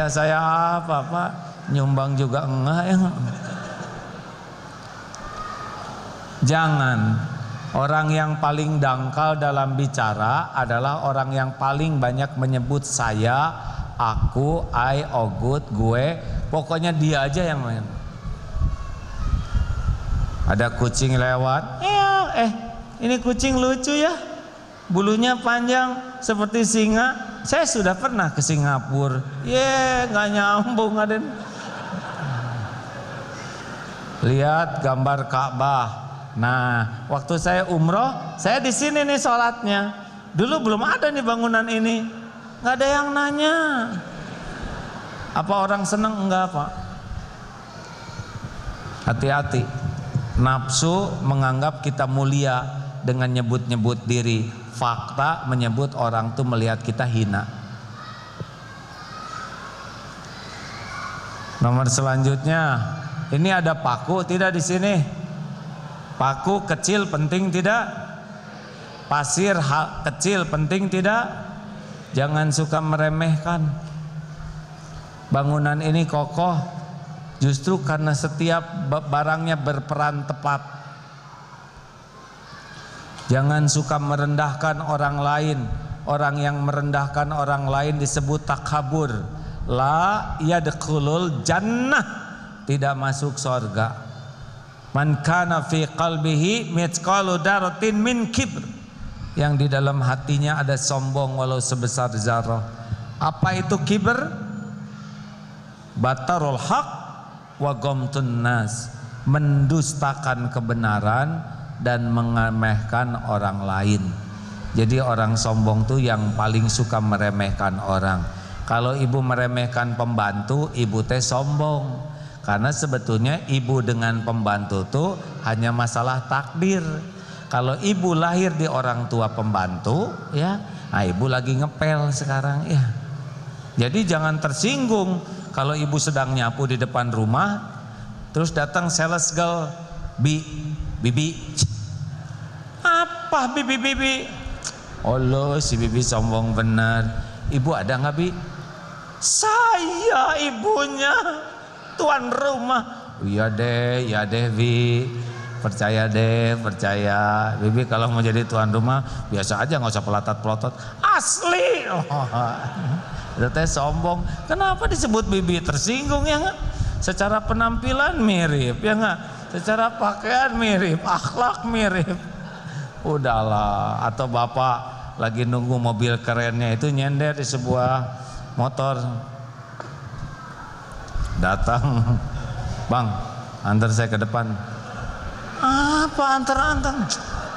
Speaker 2: Saya apa Pak? Nyumbang juga enggak ya. Jangan. Orang yang paling dangkal dalam bicara adalah orang yang paling banyak menyebut saya, aku, I, ogut, gue. Pokoknya dia aja yang main. Ada kucing lewat, ini kucing lucu ya, bulunya panjang seperti singa. Saya sudah pernah ke Singapura, nggak nyambung aden. Lihat gambar Ka'bah. Nah, waktu saya umroh, saya di sini nih sholatnya. Dulu belum ada nih bangunan ini, nggak ada yang nanya. Apa orang seneng? Enggak Pak. Hati-hati. Nafsu menganggap kita mulia dengan nyebut-nyebut diri. Fakta menyebut orang tuh melihat kita hina. Nomor selanjutnya, ini ada paku tidak di sini? Paku kecil penting tidak? Pasir kecil penting tidak? Jangan suka meremehkan. Bangunan ini kokoh justru karena setiap barangnya berperan tepat. Jangan suka merendahkan orang lain. Orang yang merendahkan orang lain disebut takabur. La yadkhulul jannah, tidak masuk surga. Man kana fi qalbihi mithqalu daratin min kibr, yang di dalam hatinya ada sombong walau sebesar zarah. Apa itu kibr? Batarul haq wa ghamtun nas, mendustakan kebenaran dan mengemehkan orang lain. Jadi orang sombong tuh yang paling suka meremehkan orang. Kalau ibu meremehkan pembantu, ibu teh sombong. Karena sebetulnya ibu dengan pembantu tuh hanya masalah takdir. Kalau ibu lahir di orang tua pembantu, ya, nah ibu lagi ngepel sekarang, ya. Jadi jangan tersinggung kalau ibu sedang nyapu di depan rumah, terus datang sales girl, bibi, apa bibi? Allah, si bibi sombong benar. Ibu ada nggak bi? Saya ibunya, tuan rumah. Iya deh bi, percaya deh, percaya. Bibi kalau mau jadi tuan rumah biasa aja, nggak usah pelotot. Asli. Itu teh sombong. Kenapa disebut bibi? Tersinggung ya nggak? Secara penampilan mirip ya nggak? Secara pakaian mirip, akhlak mirip. Udahlah. Atau bapak lagi nunggu mobil kerennya itu nyender di sebuah motor, datang, bang, antar saya ke depan. Apa antar?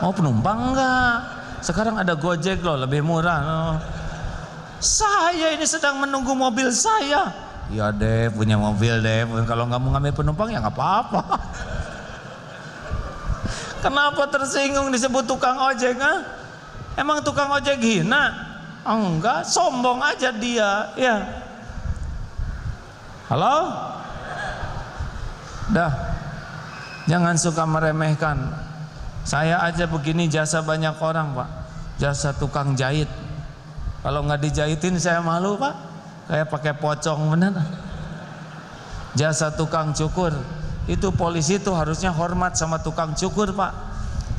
Speaker 2: Mau penumpang enggak? Sekarang ada Gojek loh, lebih murah. Oh. Saya ini sedang menunggu mobil saya. Ya deh, punya mobil deh. Kalau nggak mau ngambil penumpang ya nggak apa-apa. Kenapa tersinggung disebut tukang ojek? Ah? Emang tukang ojek hina? Enggak, sombong aja dia. Ya. Halo? Dah. Jangan suka meremehkan. Saya aja begini jasa banyak orang, Pak. Jasa tukang jahit. Kalau nggak dijahitin saya malu, Pak. Kayak pakai pocong bener. Jasa tukang cukur. Itu polisi tuh harusnya hormat sama tukang cukur, Pak.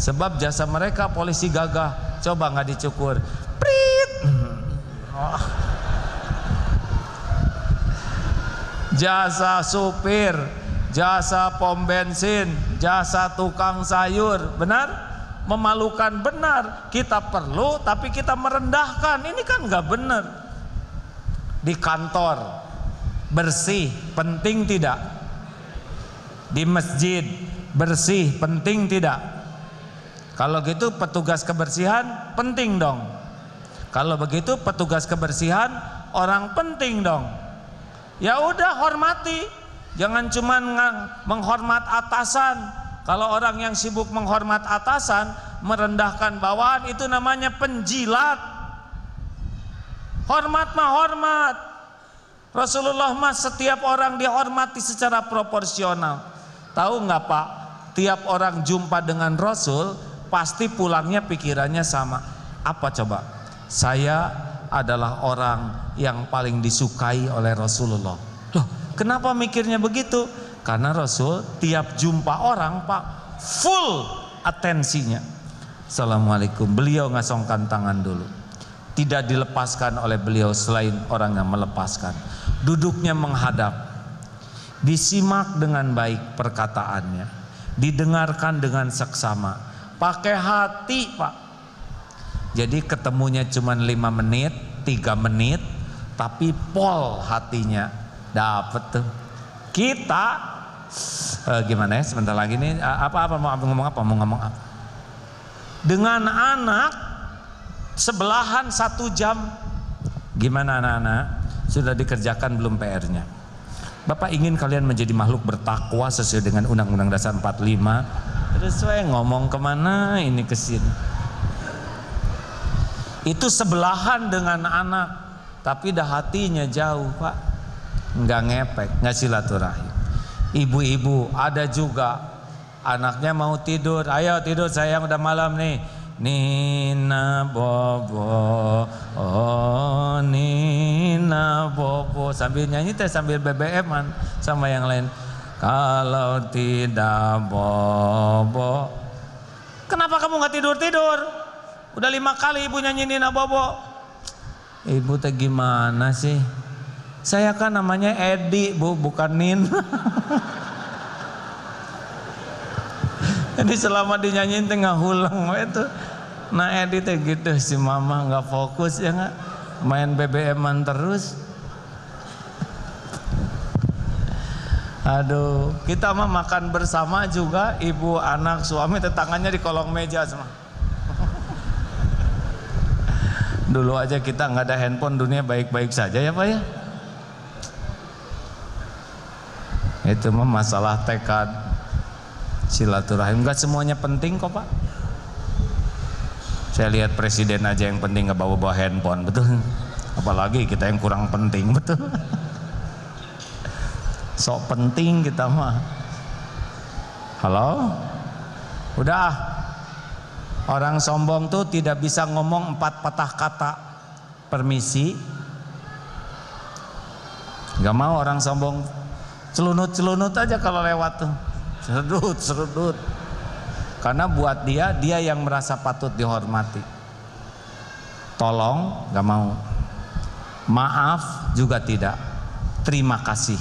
Speaker 2: Sebab jasa mereka polisi gagah. Coba nggak dicukur, prit. Oh. Jasa supir, jasa pom bensin, jasa tukang sayur, benar? Memalukan, benar. Kita perlu, tapi kita merendahkan. Ini kan nggak benar. Di kantor bersih, penting tidak? Di masjid bersih, penting tidak? Kalau gitu petugas kebersihan penting dong. Kalau begitu petugas kebersihan orang penting dong. Ya udah hormati, jangan cuman menghormat atasan. Kalau orang yang sibuk menghormat atasan, merendahkan bawahan, itu namanya penjilat. Hormat mah hormat. Rasulullah mah setiap orang dihormati secara proporsional. Tahu nggak Pak? Tiap orang jumpa dengan Rasul pasti pulangnya pikirannya sama. Apa coba? Saya adalah orang yang paling disukai oleh Rasulullah. Loh, kenapa mikirnya begitu? Karena Rasul tiap jumpa orang Pak full atensinya. Assalamualaikum. Beliau ngasongkan tangan dulu. Tidak dilepaskan oleh beliau selain orang yang melepaskan. Duduknya menghadap. Disimak dengan baik perkataannya. Didengarkan dengan seksama. Pakai hati Pak. Jadi ketemunya cuma 5 menit, 3 menit, tapi pol hatinya dapet tuh. Kita gimana ya, sebentar lagi nih mau ngomong apa? Dengan anak sebelahan 1 jam. Gimana anak-anak? Sudah dikerjakan belum PR-nya? Bapak ingin kalian menjadi makhluk bertakwa sesuai dengan Undang-Undang Dasar 45. Terus saya ngomong kemana ini kesini? Itu sebelahan dengan anak, tapi dah hatinya jauh Pak. Nggak ngepek, nggak silaturahim. Ibu-ibu ada juga anaknya mau tidur, ayo tidur sayang udah malam nih. Nina bobo, oh Nina bobo, sambil nyanyi teh sambil BBM-an sama yang lain. Kalau tidak bobo, kenapa kamu nggak tidur? Udah 5 kali ibu nyanyi Nina bobo. Ibu teh gimana sih? Saya kan namanya Edi Bu, bukan Nin. Jadi selama dinyanyiin tengah hulang itu. Nah Edi teh gitu, si mama nggak fokus ya nggak, main BBM-an terus. Aduh, kita mah makan bersama juga, ibu, anak, suami, tangannya di kolong meja semua. Dulu aja kita nggak ada handphone, dunia baik-baik saja ya Pak ya. Itu mah masalah tekad silaturahim. Nggak semuanya penting kok Pak. Saya lihat presiden aja yang penting nggak bawa handphone, betul. Apalagi kita yang kurang penting, betul. Sok penting kita mah. Halo? Udah. Orang sombong tuh tidak bisa ngomong 4 patah kata. Permisi. Gak mau orang sombong. Celunut-celunut aja kalau lewat tuh. Serudut. Karena buat dia yang merasa patut dihormati. Tolong, gak mau. Maaf juga tidak. Terima kasih.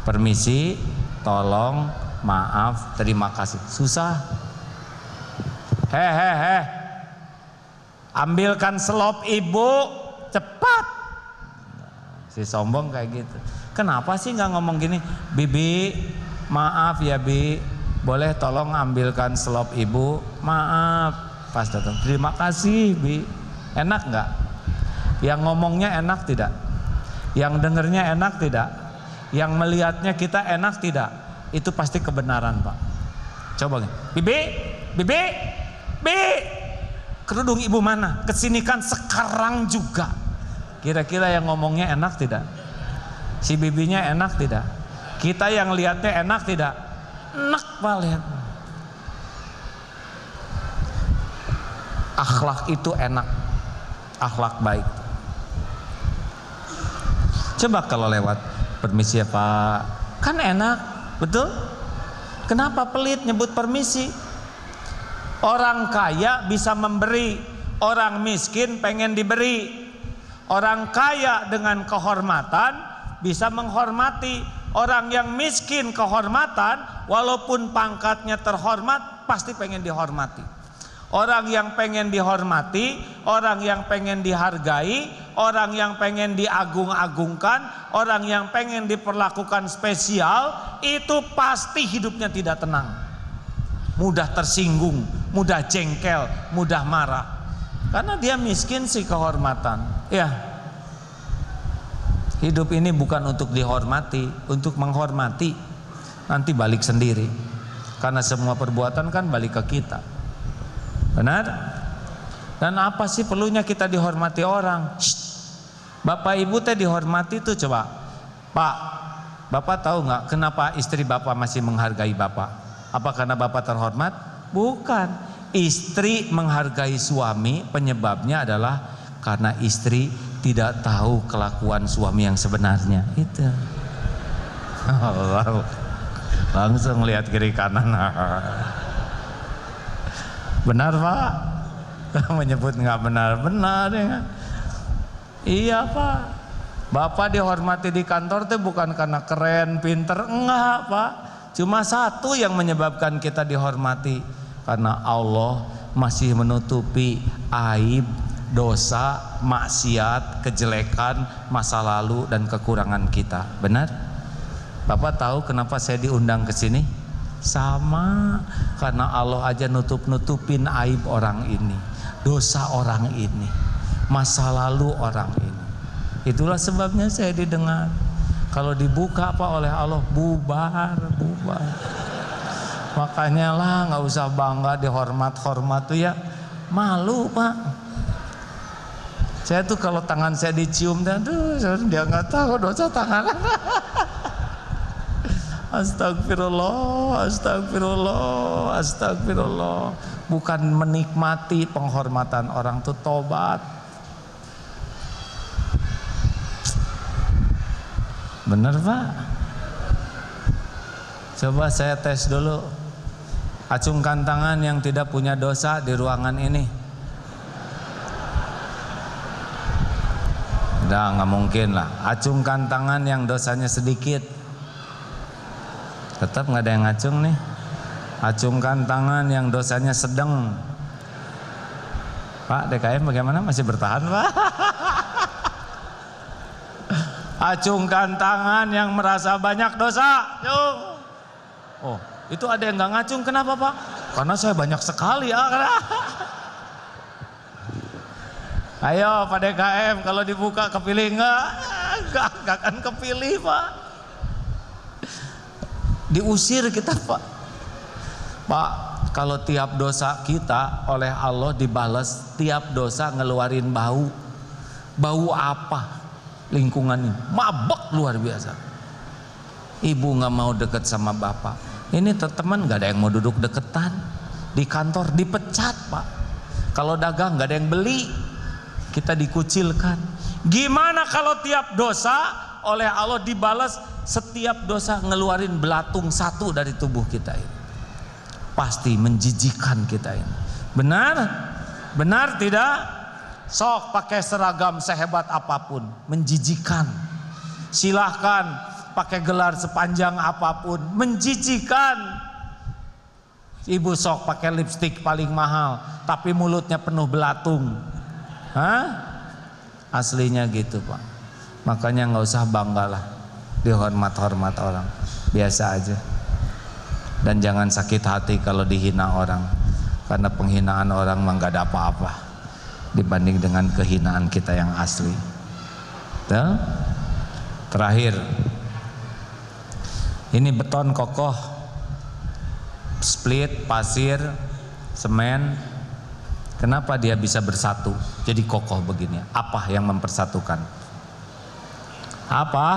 Speaker 2: Permisi, tolong, maaf, terima kasih. Susah. Ambilkan selop ibu, cepat. Si sombong kayak gitu. Kenapa sih nggak ngomong gini? Bibi, maaf ya Bi, boleh tolong ambilkan selop ibu? Maaf. Pas datang, terima kasih Bi. Enak nggak? Yang ngomongnya enak tidak? Yang dengernya enak tidak? Yang melihatnya kita enak tidak? Itu pasti kebenaran Pak. Coba Bibi, Bi, kerudung ibu mana? Kesinikan sekarang juga. Kira-kira yang ngomongnya enak tidak? Si bibinya enak tidak? Kita yang lihatnya enak tidak? Enak Pak lihat. Akhlak itu enak, akhlak baik. Coba kalau lewat, permisi ya Pak, kan enak, betul? Kenapa pelit nyebut permisi? Orang kaya bisa memberi, orang miskin pengen diberi. Orang kaya dengan kehormatan bisa menghormati. Orang yang miskin kehormatan, walaupun pangkatnya terhormat, pasti pengen dihormati. Orang yang pengen dihormati, orang yang pengen dihargai, orang yang pengen diagung-agungkan, orang yang pengen diperlakukan spesial, itu pasti hidupnya tidak tenang, mudah tersinggung, mudah jengkel, mudah marah. Karena dia miskin sih kehormatan. Ya. Hidup ini bukan untuk dihormati, untuk menghormati. Nanti balik sendiri. Karena semua perbuatan kan balik ke kita. Benar? Dan apa sih perlunya kita dihormati orang? Shh. Bapak ibu teh dihormati tuh coba. Pak, bapak tahu nggak kenapa istri bapak masih menghargai bapak? Apa karena bapak terhormat? Bukan. Istri menghargai suami penyebabnya adalah karena istri tidak tahu kelakuan suami yang sebenarnya. Itu. Langsung lihat kiri kanan. Benar Pak? Menyebut nggak benar-benar ya. Iya Pak. Bapak dihormati di kantor itu bukan karena keren, pinter, enggak Pak. Cuma satu yang menyebabkan kita dihormati, karena Allah masih menutupi aib, dosa, maksiat, kejelekan, masa lalu dan kekurangan kita. Benar? Bapak tahu kenapa saya diundang ke sini? Sama, karena Allah aja nutup-nutupin aib orang ini, dosa orang ini, masa lalu orang ini. Itulah sebabnya saya didengar. Kalau dibuka apa oleh Allah, bubar. Makanya lah nggak usah bangga dihormat-hormat tuh ya, malu Pak. Saya tuh kalau tangan saya dicium dan dia nggak tahu dosa tangan. Astagfirullah, astagfirullah, astagfirullah. Bukan menikmati penghormatan orang tuh tobat. Bener Pak? Coba saya tes dulu. Acungkan tangan yang tidak punya dosa di ruangan ini. Udah nggak mungkin lah. Acungkan tangan yang dosanya sedikit. Tetap nggak ada yang ngacung nih. Acungkan tangan yang dosanya sedang. Pak DKM bagaimana, masih bertahan Pak? Acungkan tangan yang merasa banyak dosa. Cung. Oh, itu ada yang nggak ngacung, kenapa Pak? Karena saya banyak sekali. Ayo Pak DKM, kalau dibuka kepilih nggak? Nggak akan kepilih Pak. Diusir kita Pak. Pak, kalau tiap dosa kita oleh Allah dibalas, tiap dosa ngeluarin bau. Bau apa? Lingkungan ini mabek luar biasa. Ibu nggak mau deket sama bapak. Ini teman nggak ada yang mau duduk deketan. Di kantor dipecat Pak. Kalau dagang nggak ada yang beli. Kita dikucilkan. Gimana kalau tiap dosa oleh Allah dibalas, setiap dosa ngeluarin belatung satu dari tubuh kita ini? Pasti menjijikan kita ini. Benar? Benar tidak? Sok pakai seragam sehebat apapun, menjijikan. Silahkan pakai gelar sepanjang apapun, menjijikan. Ibu sok pakai lipstik paling mahal, tapi mulutnya penuh belatung. Hah? Aslinya gitu Pak. Makanya nggak usah banggalah dihormat-hormat orang, biasa aja. Dan jangan sakit hati kalau dihina orang, karena penghinaan orang mah nggak ada apa-apa dibanding dengan kehinaan kita yang asli. Tuh. Terakhir, ini beton kokoh, split, pasir, semen. Kenapa dia bisa bersatu jadi kokoh begini? Apa yang mempersatukan? Apa?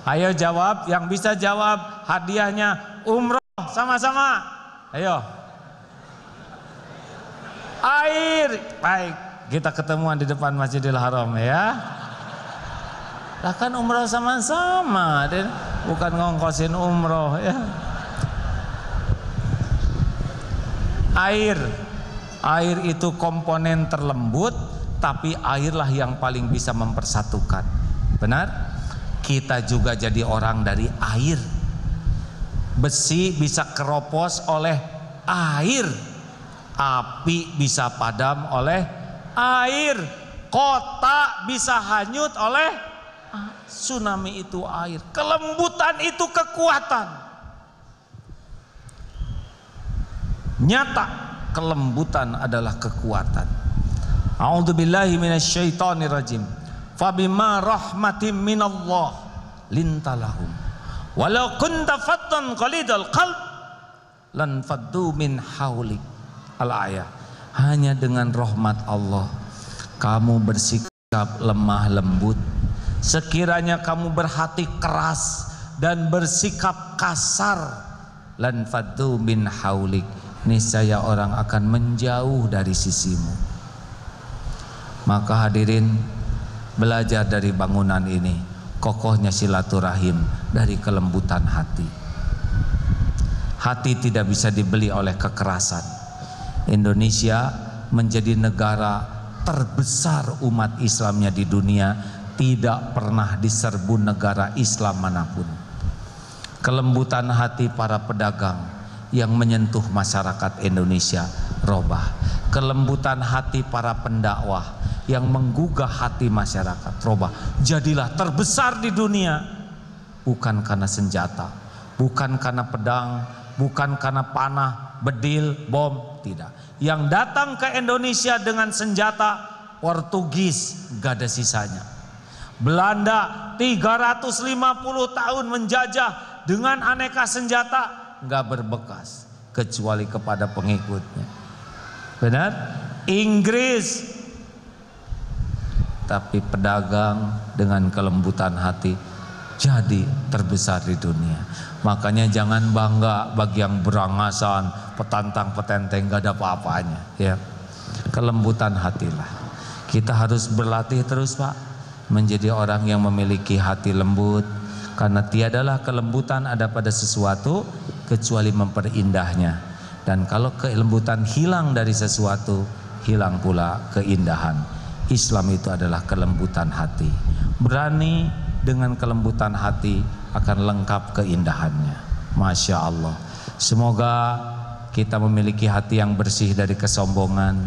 Speaker 2: Ayo jawab, yang bisa jawab hadiahnya umroh sama-sama. Ayo. Air. Baik, kita ketemuan di depan Masjidil Haram ya. Lah kan umroh sama-sama, bukan ngongkosin umroh ya. Air. Air itu komponen terlembut, tapi airlah yang paling bisa mempersatukan. Benar? Kita juga jadi orang dari air. Besi bisa keropos oleh air. Api bisa padam oleh air. Kota bisa hanyut oleh tsunami, itu air. Kelembutan itu kekuatan. Nyata kelembutan adalah kekuatan. A'udzubillahi minasyaitonirrajim. Fabima rahmatim minallah lintalahum walau kunta fattan qalidal qalb lan faddu min haulik. Al-ayah. Hanya dengan rahmat Allah kamu bersikap lemah lembut. Sekiranya kamu berhati keras dan bersikap kasar, lan faddu min haulik, niscaya orang akan menjauh dari sisimu. Maka hadirin, belajar dari bangunan ini, kokohnya silaturahim dari kelembutan hati. Hati tidak bisa dibeli oleh kekerasan. Indonesia menjadi negara terbesar umat Islamnya di dunia, tidak pernah diserbu negara Islam manapun. Kelembutan hati para pedagang yang menyentuh masyarakat Indonesia robah. Kelembutan hati para pendakwah yang menggugah hati masyarakat robah. Jadilah terbesar di dunia, bukan karena senjata, bukan karena pedang, bukan karena panah, bedil, bom, tidak. Yang datang ke Indonesia dengan senjata, Portugis gak ada sisanya. Belanda 350 tahun menjajah dengan aneka senjata, gak berbekas kecuali kepada pengikutnya. Benar? Inggris, tapi pedagang dengan kelembutan hati jadi terbesar di dunia. Makanya jangan bangga bagi yang berangasan, petantang petenteng, gak ada apa-apanya, ya. Kelembutan hatilah. Kita harus berlatih terus, Pak, menjadi orang yang memiliki hati lembut, karena tiadalah kelembutan ada pada sesuatu kecuali memperindahnya. Dan kalau kelembutan hilang dari sesuatu, hilang pula keindahan. Islam itu adalah kelembutan hati. Berani dengan kelembutan hati akan lengkap keindahannya. Masya Allah. Semoga kita memiliki hati yang bersih dari kesombongan,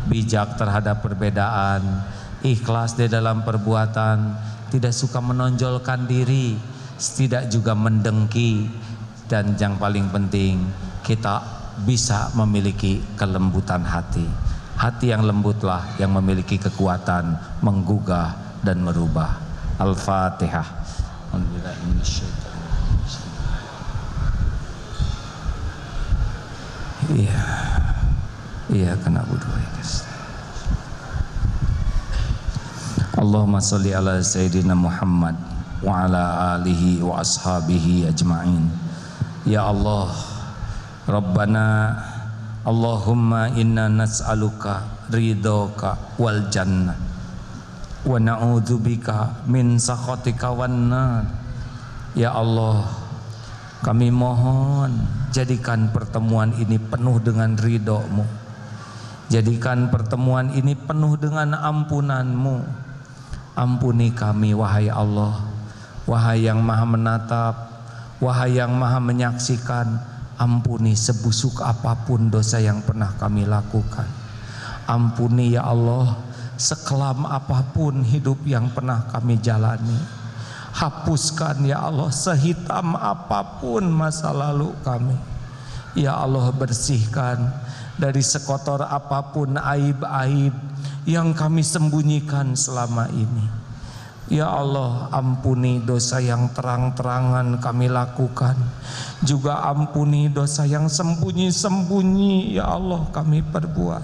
Speaker 2: bijak terhadap perbedaan, ikhlas di dalam perbuatan, tidak suka menonjolkan diri, tidak juga mendengki, dan yang paling penting kita bisa memiliki kelembutan hati. Hati yang lembutlah yang memiliki kekuatan menggugah dan merubah. Al-Fatihah. Iya, iya, kena budu ya guys. Allahumma sholli ala Sayyidina Muhammad wa ala alihi wa ashabihi ajma'in. Ya Allah, Rabbana, Allahumma inna nas'aluka ridhoka wal jannah wa na'udzubika min sakhatika wan nar. Ya Allah, kami mohon jadikan pertemuan ini penuh dengan ridho-Mu. Jadikan pertemuan ini penuh dengan ampunan-Mu. Ampuni kami wahai Allah, wahai yang maha menatap, wahai yang maha menyaksikan. Ampuni sebusuk apapun dosa yang pernah kami lakukan. Ampuni ya Allah sekelam apapun hidup yang pernah kami jalani. Hapuskan ya Allah sehitam apapun masa lalu kami. Ya Allah, bersihkan dari sekotor apapun aib-aib yang kami sembunyikan selama ini. Ya Allah, ampuni dosa yang terang-terangan kami lakukan, juga ampuni dosa yang sembunyi-sembunyi ya Allah kami perbuat.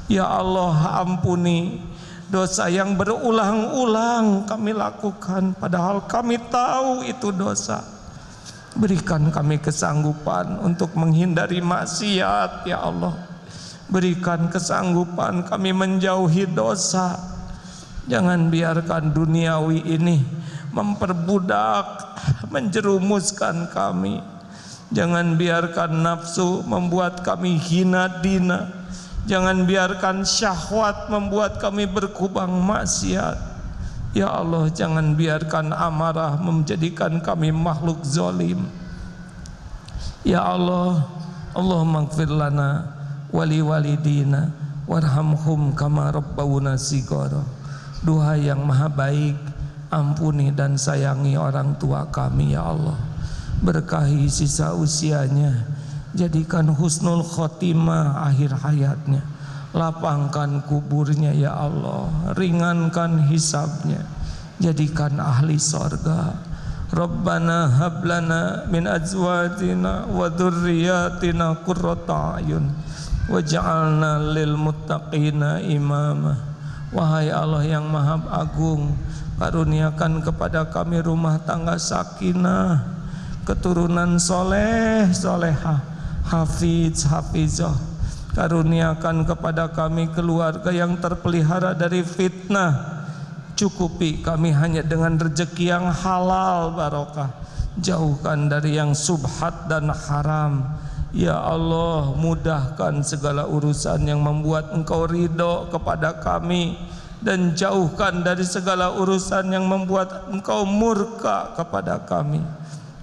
Speaker 2: Ya Allah, ampuni dosa yang berulang-ulang kami lakukan padahal kami tahu itu dosa. Berikan kami kesanggupan untuk menghindari maksiat ya Allah. Berikan kesanggupan kami menjauhi dosa. Jangan biarkan duniawi ini memperbudak, menjerumuskan kami. Jangan biarkan nafsu membuat kami hina dina. Jangan biarkan syahwat membuat kami berkubang maksiat. Ya Allah, jangan biarkan amarah menjadikan kami makhluk zalim. Ya Allah, Allahumma ighfir lana wali walidina warhamhum kama rabbawna shighara. Duhai yang maha baik, ampuni dan sayangi orang tua kami ya Allah. Berkahi sisa usianya, jadikan husnul khotimah akhir hayatnya, lapangkan kuburnya ya Allah, ringankan hisabnya, jadikan ahli sorga. Rabbana hablana min azwajina wa dzurriyyatina qurrata a'yun waj'alna lil muttaqina imama. Wahai Allah yang Maha Agung, karuniakan kepada kami rumah tangga sakinah, keturunan soleh solehah, hafiz hafizah. Karuniakan kepada kami keluarga yang terpelihara dari fitnah. Cukupi kami hanya dengan rezeki yang halal barokah, jauhkan dari yang subhat dan haram. Ya Allah, mudahkan segala urusan yang membuat Engkau ridho kepada kami, dan jauhkan dari segala urusan yang membuat Engkau murka kepada kami.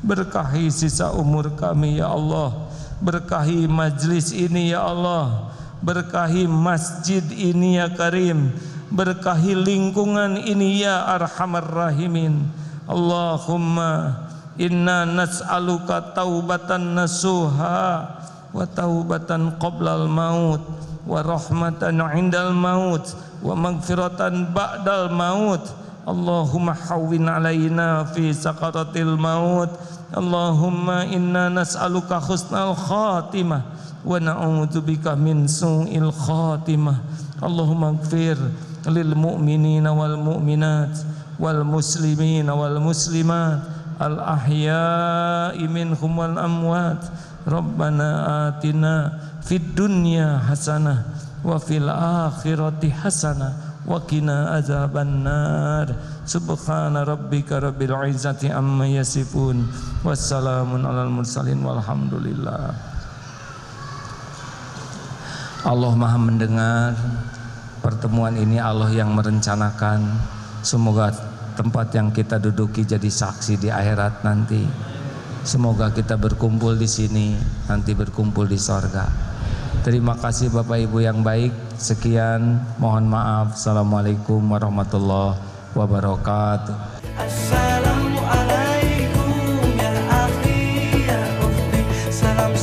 Speaker 2: Berkahi sisa umur kami ya Allah, berkahi majlis ini ya Allah, berkahi masjid ini ya Karim, berkahi lingkungan ini ya Arhamar Rahimin. Allahumma inna nas'aluka taubatan nasuha wa taubatan qoblal maut wa rahmatan indal maut wa magfiratan ba'dal maut. Allahumma hawwin alaina fi sakaratil maut. Allahumma inna nas'aluka husnal khatimah wa na'udzubika min su'il khatimah. Allahumma ighfir lil mu'minina wal mu'minat wal muslimina wal muslimat al ahya'i minhum wal amwat. Rabbana atina fid dunya hasanah wa fil akhirati hasanah wa qina azabannar. Subhana rabbika rabbil izzati amma yasifun, wassalamun alal mursalin, walhamdulillah. Allah Maha mendengar pertemuan ini, Allah yang merencanakan. Semoga tempat yang kita duduki jadi saksi di akhirat nanti. Semoga kita berkumpul di sini, nanti berkumpul di sorga. Terima kasih Bapak Ibu yang baik. Sekian, mohon maaf. Assalamualaikum warahmatullahi wabarakatuh.
Speaker 1: Assalamualaikum ya akhi ya ukhti. Salam